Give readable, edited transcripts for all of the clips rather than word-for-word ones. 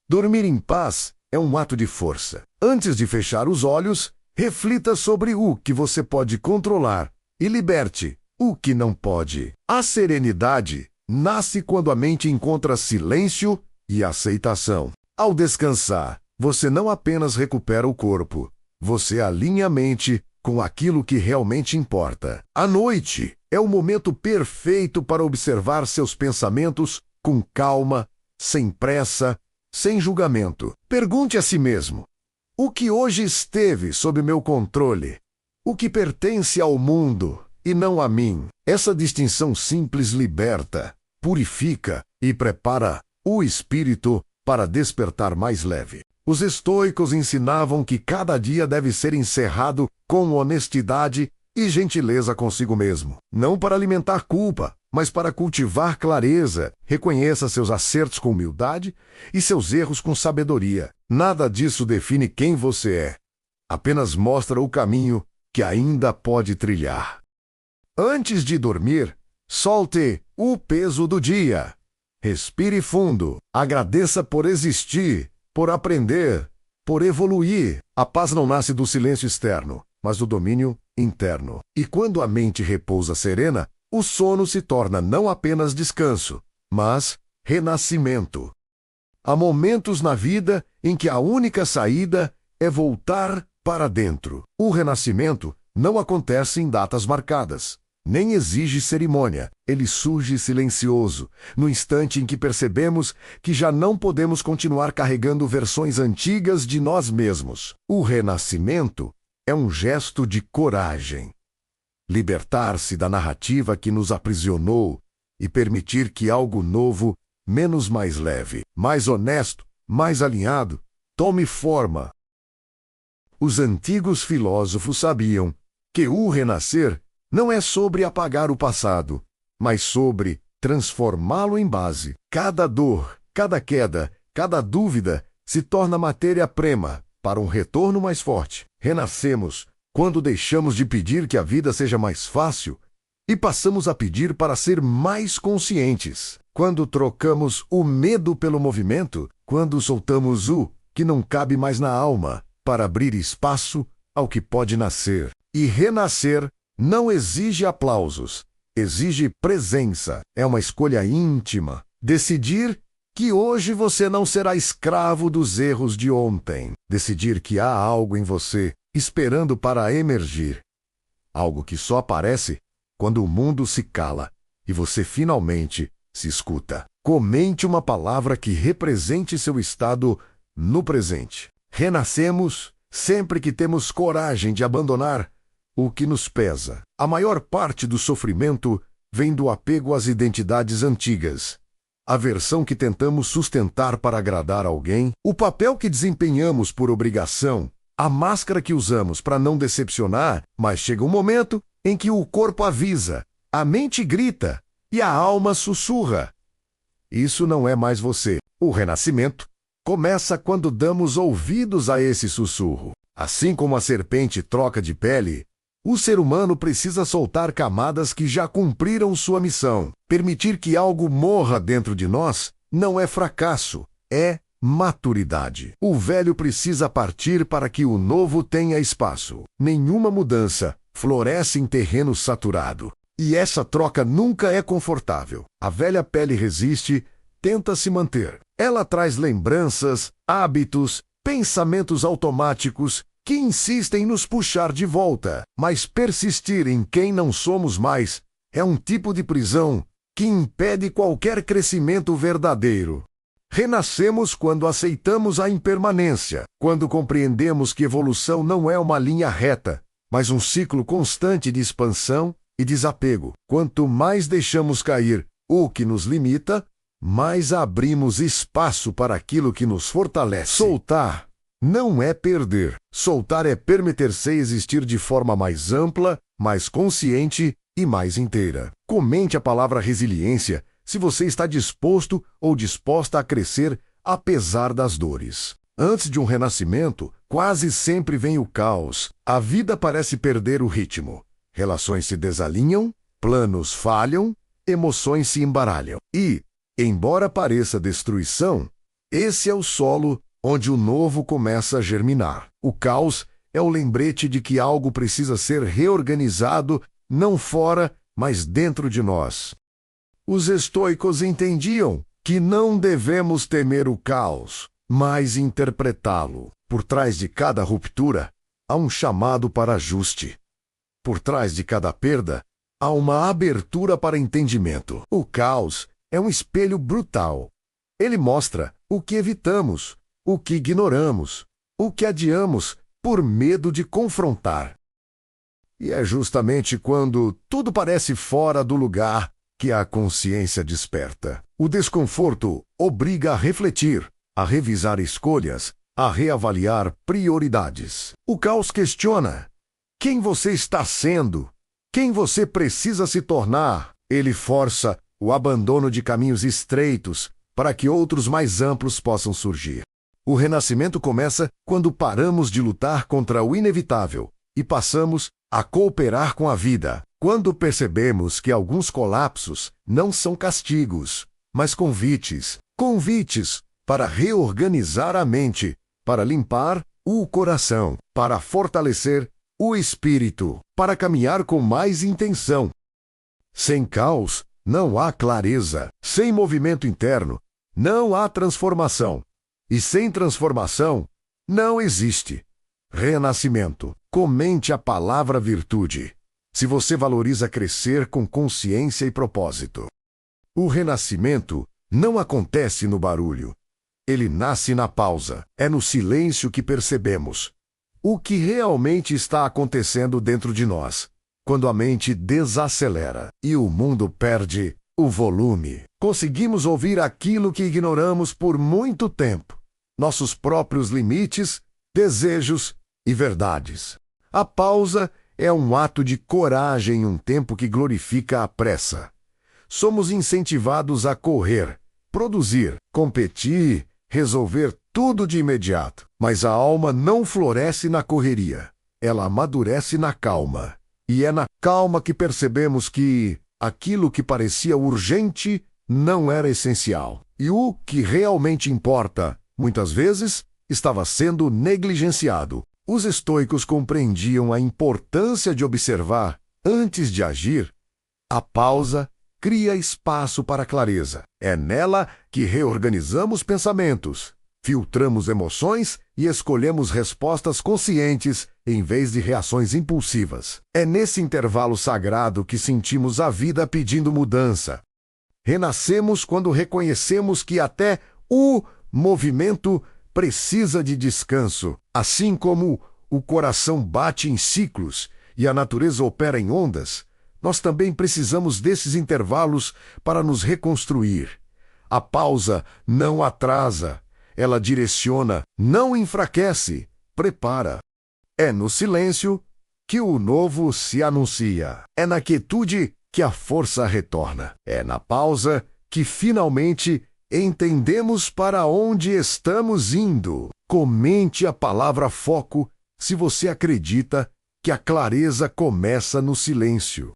Dormir em paz é um ato de força. Antes de fechar os olhos, reflita sobre o que você pode controlar e liberte o que não pode. A serenidade nasce quando a mente encontra silêncio e aceitação. Ao descansar, você não apenas recupera o corpo, você alinha a mente com aquilo que realmente importa. A noite é o momento perfeito para observar seus pensamentos com calma, sem pressa, sem julgamento. Pergunte a si mesmo: o que hoje esteve sob meu controle? O que pertence ao mundo e não a mim? Essa distinção simples liberta, purifica e prepara o espírito para despertar mais leve. Os estoicos ensinavam que cada dia deve ser encerrado com honestidade e gentileza consigo mesmo. Não para alimentar culpa, mas para cultivar clareza. Reconheça seus acertos com humildade e seus erros com sabedoria. Nada disso define quem você é. Apenas mostra o caminho que ainda pode trilhar. Antes de dormir, solte o peso do dia. Respire fundo. Agradeça por existir, por aprender, por evoluir. A paz não nasce do silêncio externo, mas do domínio interno. E quando a mente repousa serena, o sono se torna não apenas descanso, mas renascimento. Há momentos na vida em que a única saída é voltar para dentro. O renascimento não acontece em datas marcadas, nem exige cerimônia. Ele surge silencioso, no instante em que percebemos que já não podemos continuar carregando versões antigas de nós mesmos. O renascimento é um gesto de coragem. Libertar-se da narrativa que nos aprisionou e permitir que algo novo, menos mais leve, mais honesto, mais alinhado, tome forma. Os antigos filósofos sabiam que o renascer não é sobre apagar o passado, mas sobre transformá-lo em base. Cada dor, cada queda, cada dúvida se torna matéria-prima para um retorno mais forte. Renascemos quando deixamos de pedir que a vida seja mais fácil e passamos a pedir para ser mais conscientes. Quando trocamos o medo pelo movimento, quando soltamos o que não cabe mais na alma para abrir espaço ao que pode nascer. E renascer não exige aplausos, exige presença. É uma escolha íntima. Decidir que hoje você não será escravo dos erros de ontem. Decidir que há algo em você esperando para emergir. Algo que só aparece quando o mundo se cala e você finalmente se escuta. Comente uma palavra que represente seu estado no presente. Renascemos sempre que temos coragem de abandonar o que nos pesa. A maior parte do sofrimento vem do apego às identidades antigas, a versão que tentamos sustentar para agradar alguém, o papel que desempenhamos por obrigação, a máscara que usamos para não decepcionar, mas chega um momento em que o corpo avisa, a mente grita e a alma sussurra. Isso não é mais você. O renascimento começa quando damos ouvidos a esse sussurro. Assim como a serpente troca de pele, o ser humano precisa soltar camadas que já cumpriram sua missão. Permitir que algo morra dentro de nós não é fracasso, é maturidade. O velho precisa partir para que o novo tenha espaço. Nenhuma mudança floresce em terreno saturado. E essa troca nunca é confortável. A velha pele resiste, tenta se manter. Ela traz lembranças, hábitos, pensamentos automáticos que insistem em nos puxar de volta. Mas persistir em quem não somos mais é um tipo de prisão que impede qualquer crescimento verdadeiro. Renascemos quando aceitamos a impermanência, quando compreendemos que evolução não é uma linha reta, mas um ciclo constante de expansão e desapego. Quanto mais deixamos cair o que nos limita, mais abrimos espaço para aquilo que nos fortalece. Soltar não é perder. Soltar é permitir-se existir de forma mais ampla, mais consciente e mais inteira. Comente a palavra resiliência se você está disposto ou disposta a crescer apesar das dores. Antes de um renascimento, quase sempre vem o caos. A vida parece perder o ritmo. Relações se desalinham, planos falham, emoções se embaralham. E, embora pareça destruição, Esse é o solo onde o novo começa a germinar. O caos é o lembrete de que algo precisa ser reorganizado, não fora, mas dentro de nós. Os estoicos entendiam que não devemos temer o caos, mas interpretá-lo. Por trás de cada ruptura, há um chamado para ajuste. Por trás de cada perda, há uma abertura para entendimento. O caos é um espelho brutal. Ele mostra o que evitamos, o que ignoramos, o que adiamos por medo de confrontar. E é justamente quando tudo parece fora do lugar que a consciência desperta. O desconforto obriga a refletir, a revisar escolhas, a reavaliar prioridades. O caos questiona quem você está sendo, quem você precisa se tornar. Ele força o abandono de caminhos estreitos para que outros mais amplos possam surgir. O renascimento começa quando paramos de lutar contra o inevitável e passamos a cooperar com a vida. Quando percebemos que alguns colapsos não são castigos, mas convites para reorganizar a mente, para limpar o coração, para fortalecer o espírito, para caminhar com mais intenção. Sem caos, não há clareza. Sem movimento interno, não há transformação. E sem transformação, não existe renascimento. Comente a palavra virtude, se você valoriza crescer com consciência e propósito. O renascimento não acontece no barulho. Ele nasce na pausa. É no silêncio que percebemos o que realmente está acontecendo dentro de nós, quando a mente desacelera e o mundo perde o volume. Conseguimos ouvir aquilo que ignoramos por muito tempo, nossos próprios limites, desejos e verdades. A pausa é um ato de coragem em um tempo que glorifica a pressa. Somos incentivados a correr, produzir, competir, resolver tudo de imediato. Mas a alma não floresce na correria. Ela amadurece na calma. E é na calma que percebemos que aquilo que parecia urgente não era essencial. E o que realmente importa, muitas vezes, estava sendo negligenciado. Os estoicos compreendiam a importância de observar antes de agir. A pausa cria espaço para a clareza. É nela que reorganizamos pensamentos, filtramos emoções e escolhemos respostas conscientes em vez de reações impulsivas. É nesse intervalo sagrado que sentimos a vida pedindo mudança. Renascemos quando reconhecemos que até o movimento precisa de descanso. Assim como o coração bate em ciclos e a natureza opera em ondas, nós também precisamos desses intervalos para nos reconstruir. A pausa não atrasa, ela direciona, não enfraquece, prepara. É no silêncio que o novo se anuncia. É na quietude que a força retorna. É na pausa que finalmente entendemos para onde estamos indo. Comente a palavra foco se você acredita que a clareza começa no silêncio.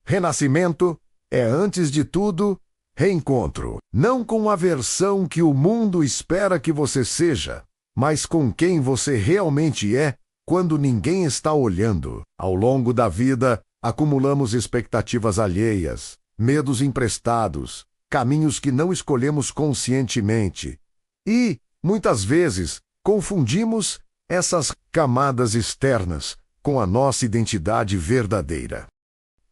Renascimento é, antes de tudo, reencontro. Não com a versão que o mundo espera que você seja, mas com quem você realmente é quando ninguém está olhando. Ao longo da vida, acumulamos expectativas alheias, medos emprestados, caminhos que não escolhemos conscientemente. E, muitas vezes, confundimos essas camadas externas com a nossa identidade verdadeira.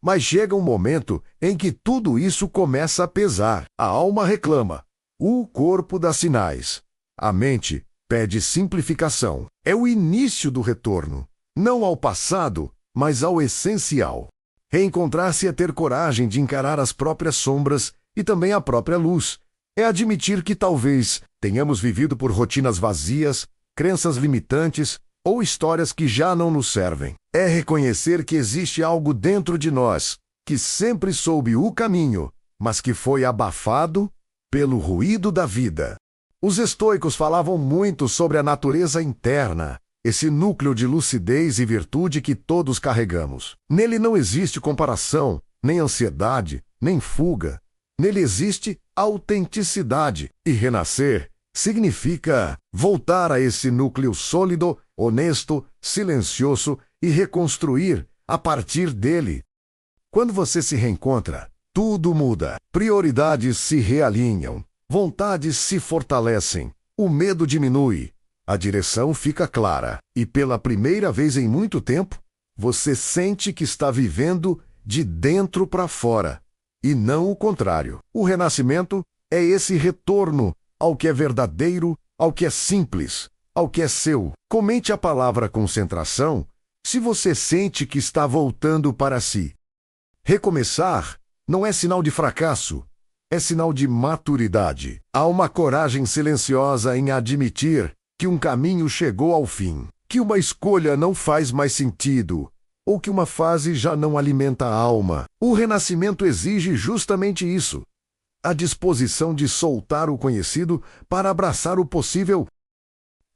Mas chega um momento em que tudo isso começa a pesar. A alma reclama, o corpo dá sinais, a mente pede simplificação. É o início do retorno, não ao passado, mas ao essencial. Reencontrar-se é ter coragem de encarar as próprias sombras e também a própria luz. É admitir que talvez tenhamos vivido por rotinas vazias, crenças limitantes ou histórias que já não nos servem. É reconhecer que existe algo dentro de nós que sempre soube o caminho, mas que foi abafado pelo ruído da vida. Os estoicos falavam muito sobre a natureza interna, esse núcleo de lucidez e virtude que todos carregamos. Nele não existe comparação, nem ansiedade, nem fuga. Nele existe autenticidade. E renascer Significa voltar a esse núcleo sólido, honesto, silencioso e reconstruir a partir dele. Quando você se reencontra, tudo muda. Prioridades se realinham, vontades se fortalecem, o medo diminui, a direção fica clara e pela primeira vez em muito tempo, você sente que está vivendo de dentro para fora e não o contrário. O renascimento é esse retorno ao que é verdadeiro, ao que é simples, ao que é seu. Comente a palavra concentração se você sente que está voltando para si. Recomeçar não é sinal de fracasso, é sinal de maturidade. Há uma coragem silenciosa em admitir que um caminho chegou ao fim, que uma escolha não faz mais sentido, ou que uma fase já não alimenta a alma. O renascimento exige justamente isso: a disposição de soltar o conhecido para abraçar o possível.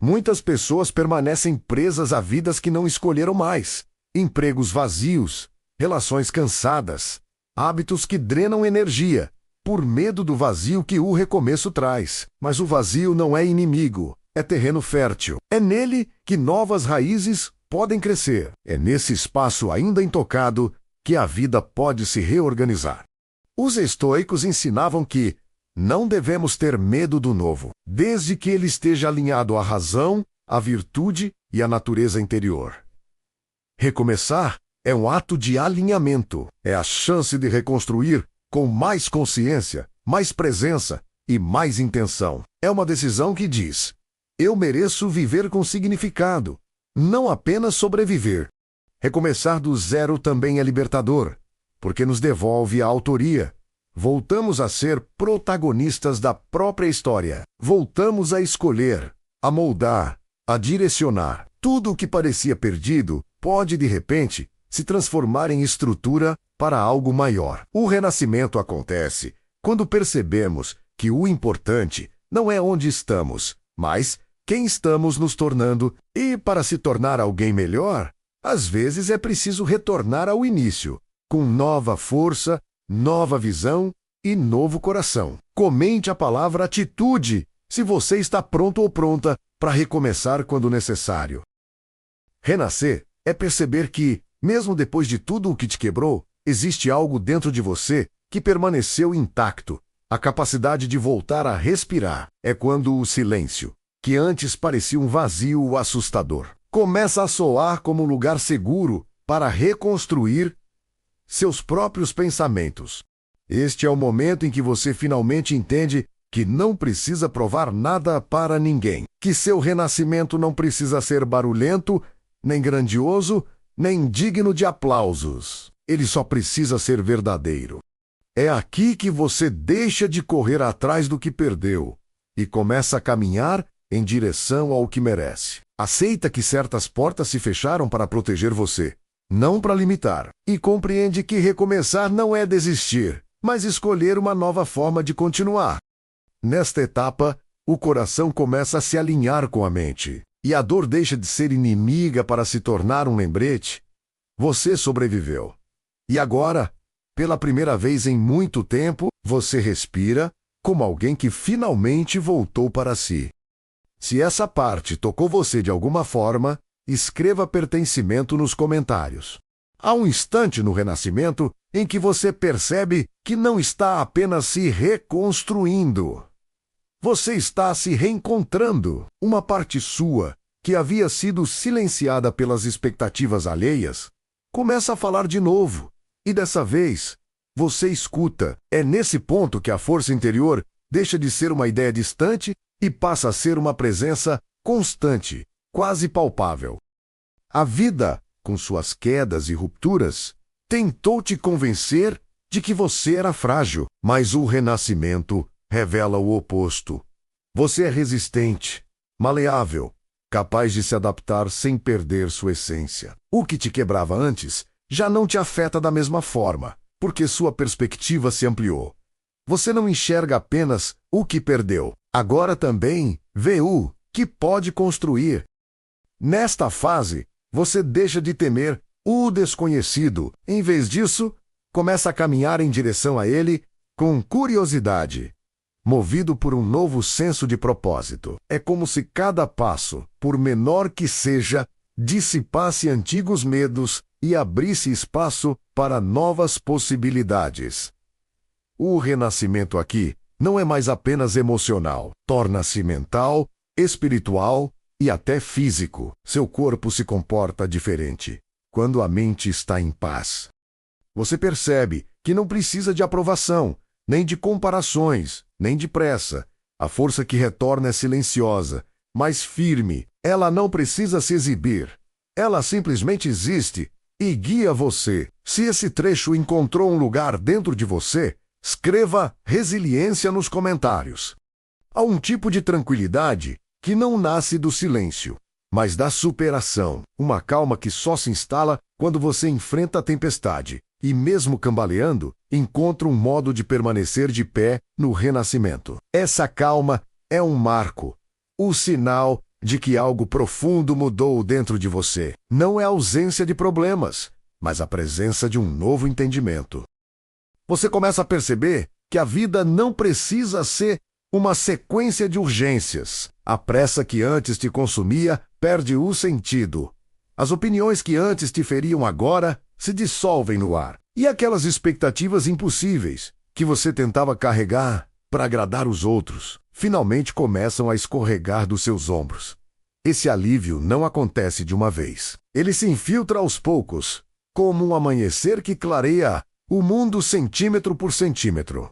Muitas pessoas permanecem presas a vidas que não escolheram mais, empregos vazios, relações cansadas, hábitos que drenam energia, por medo do vazio que o recomeço traz. Mas o vazio não é inimigo, é terreno fértil. É nele que novas raízes podem crescer. É nesse espaço ainda intocado que a vida pode se reorganizar. Os estoicos ensinavam que não devemos ter medo do novo, desde que ele esteja alinhado à razão, à virtude e à natureza interior. Recomeçar é um ato de alinhamento, é a chance de reconstruir com mais consciência, mais presença e mais intenção. É uma decisão que diz: eu mereço viver com significado, não apenas sobreviver. Recomeçar do zero também é libertador, porque nos devolve a autoria. Voltamos a ser protagonistas da própria história. Voltamos a escolher, a moldar, a direcionar. Tudo o que parecia perdido pode, de repente, se transformar em estrutura para algo maior. O renascimento acontece quando percebemos que o importante não é onde estamos, mas quem estamos nos tornando. E para se tornar alguém melhor, às vezes é preciso retornar ao início, com nova força, nova visão e novo coração. Comente a palavra atitude se você está pronto ou pronta para recomeçar quando necessário. Renascer é perceber que, mesmo depois de tudo o que te quebrou, existe algo dentro de você que permaneceu intacto. A capacidade de voltar a respirar é quando o silêncio, que antes parecia um vazio assustador, começa a soar como um lugar seguro para reconstruir seus próprios pensamentos. Este é o momento em que você finalmente entende que não precisa provar nada para ninguém, que seu renascimento não precisa ser barulhento, nem grandioso, nem digno de aplausos. Ele só precisa ser verdadeiro. É aqui que você deixa de correr atrás do que perdeu e começa a caminhar em direção ao que merece. Aceita que certas portas se fecharam para proteger você, não para limitar, e compreende que recomeçar não é desistir, mas escolher uma nova forma de continuar. Nesta etapa, o coração começa a se alinhar com a mente, e a dor deixa de ser inimiga para se tornar um lembrete. Você sobreviveu. E agora, pela primeira vez em muito tempo, você respira como alguém que finalmente voltou para si. Se essa parte tocou você de alguma forma, escreva pertencimento nos comentários. Há um instante no renascimento em que você percebe que não está apenas se reconstruindo. Você está se reencontrando. Uma parte sua, que havia sido silenciada pelas expectativas alheias, começa a falar de novo. E dessa vez, você escuta. É nesse ponto que a força interior deixa de ser uma ideia distante e passa a ser uma presença constante, quase palpável. A vida, com suas quedas e rupturas, tentou te convencer de que você era frágil, mas o renascimento revela o oposto. Você é resistente, maleável, capaz de se adaptar sem perder sua essência. O que te quebrava antes já não te afeta da mesma forma, porque sua perspectiva se ampliou. Você não enxerga apenas o que perdeu, agora também vê o que pode construir. Nesta fase, você deixa de temer o desconhecido. Em vez disso, começa a caminhar em direção a ele com curiosidade. movido por um novo senso de propósito. É como se cada passo, por menor que seja, dissipasse antigos medos e abrisse espaço para novas possibilidades. O renascimento aqui não é mais apenas emocional, torna-se mental, espiritual e até físico. Seu corpo se comporta diferente quando a mente está em paz. Você percebe que não precisa de aprovação, nem de comparações, nem de pressa. A força que retorna é silenciosa, mas firme. Ela não precisa se exibir. Ela simplesmente existe e guia você. Se esse trecho encontrou um lugar dentro de você, escreva resiliência nos comentários. Há um tipo de tranquilidade que não nasce do silêncio, mas da superação. Uma calma que só se instala quando você enfrenta a tempestade e, mesmo cambaleando, encontra um modo de permanecer de pé no renascimento. Essa calma é um marco, o sinal de que algo profundo mudou dentro de você. Não é a ausência de problemas, mas a presença de um novo entendimento. Você começa a perceber que a vida não precisa ser uma sequência de urgências. A pressa que antes te consumia perde o sentido. As opiniões que antes te feriam agora se dissolvem no ar. E aquelas expectativas impossíveis que você tentava carregar para agradar os outros, finalmente começam a escorregar dos seus ombros. Esse alívio não acontece de uma vez. Ele se infiltra aos poucos, como um amanhecer que clareia o mundo centímetro por centímetro.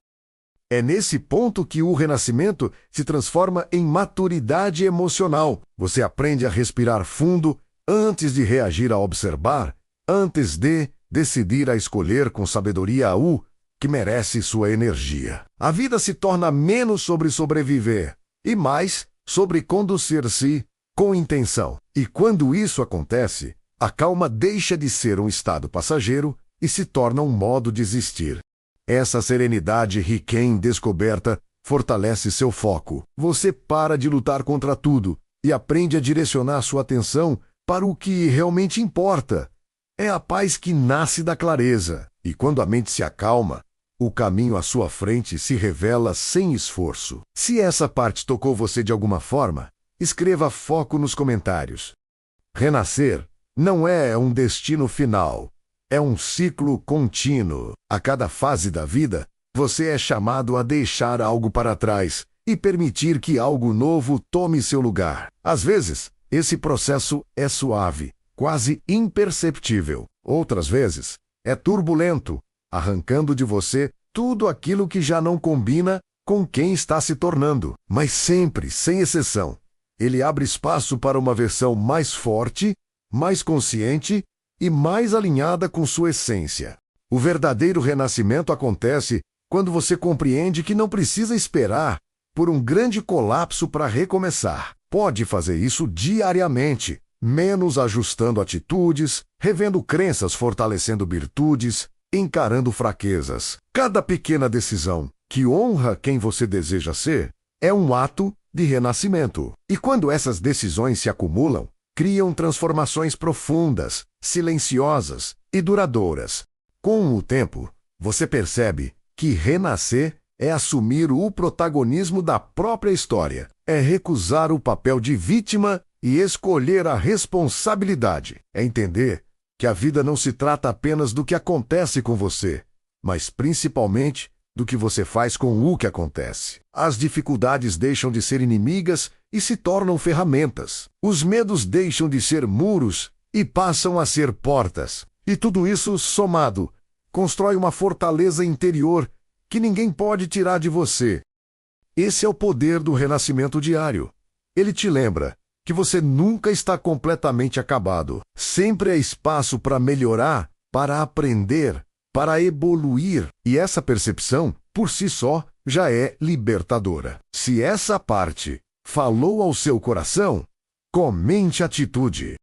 É nesse ponto que o renascimento se transforma em maturidade emocional. Você aprende a respirar fundo antes de reagir a observar, antes de decidir a escolher com sabedoria o que merece sua energia. A vida se torna menos sobre sobreviver e mais sobre conduzir-se com intenção. E quando isso acontece, a calma deixa de ser um estado passageiro e se torna um modo de existir. Essa serenidade rica em descoberta fortalece seu foco. Você para de lutar contra tudo e aprende a direcionar sua atenção para o que realmente importa. É a paz que nasce da clareza. E quando a mente se acalma, o caminho à sua frente se revela sem esforço. Se essa parte tocou você de alguma forma, escreva foco nos comentários. Renascer não é um destino final. É um ciclo contínuo. A cada fase da vida, você é chamado a deixar algo para trás e permitir que algo novo tome seu lugar. Às vezes, esse processo é suave, quase imperceptível. Outras vezes, é turbulento, arrancando de você tudo aquilo que já não combina com quem está se tornando. Mas sempre, sem exceção, ele abre espaço para uma versão mais forte, mais consciente e mais alinhada com sua essência. O verdadeiro renascimento acontece quando você compreende que não precisa esperar por um grande colapso para recomeçar. Pode fazer isso diariamente, menos ajustando atitudes, revendo crenças, fortalecendo virtudes, encarando fraquezas. Cada pequena decisão que honra quem você deseja ser é um ato de renascimento. E quando essas decisões se acumulam, criam transformações profundas, silenciosas e duradouras. Com o tempo, você percebe que renascer é assumir o protagonismo da própria história, é recusar o papel de vítima e escolher a responsabilidade. É entender que a vida não se trata apenas do que acontece com você, mas principalmente do que você faz com o que acontece. As dificuldades deixam de ser inimigas e se tornam ferramentas. Os medos deixam de ser muros e passam a ser portas. E tudo isso, somado, constrói uma fortaleza interior que ninguém pode tirar de você. Esse é o poder do renascimento diário. Ele te lembra que você nunca está completamente acabado. Sempre há espaço para melhorar, para aprender, para evoluir. E essa percepção, por si só, já é libertadora. Se essa parte falou ao seu coração, comente atitude.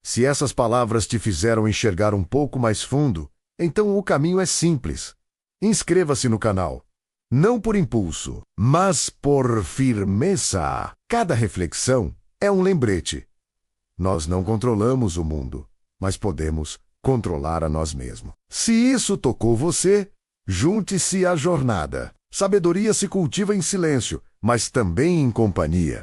Se essas palavras te fizeram enxergar um pouco mais fundo, então o caminho é simples. Inscreva-se no canal. Não por impulso, mas por firmeza. Cada reflexão é um lembrete. Nós não controlamos o mundo, mas podemos controlar a nós mesmos. Se isso tocou você, junte-se à jornada. Sabedoria se cultiva em silêncio, mas também em companhia.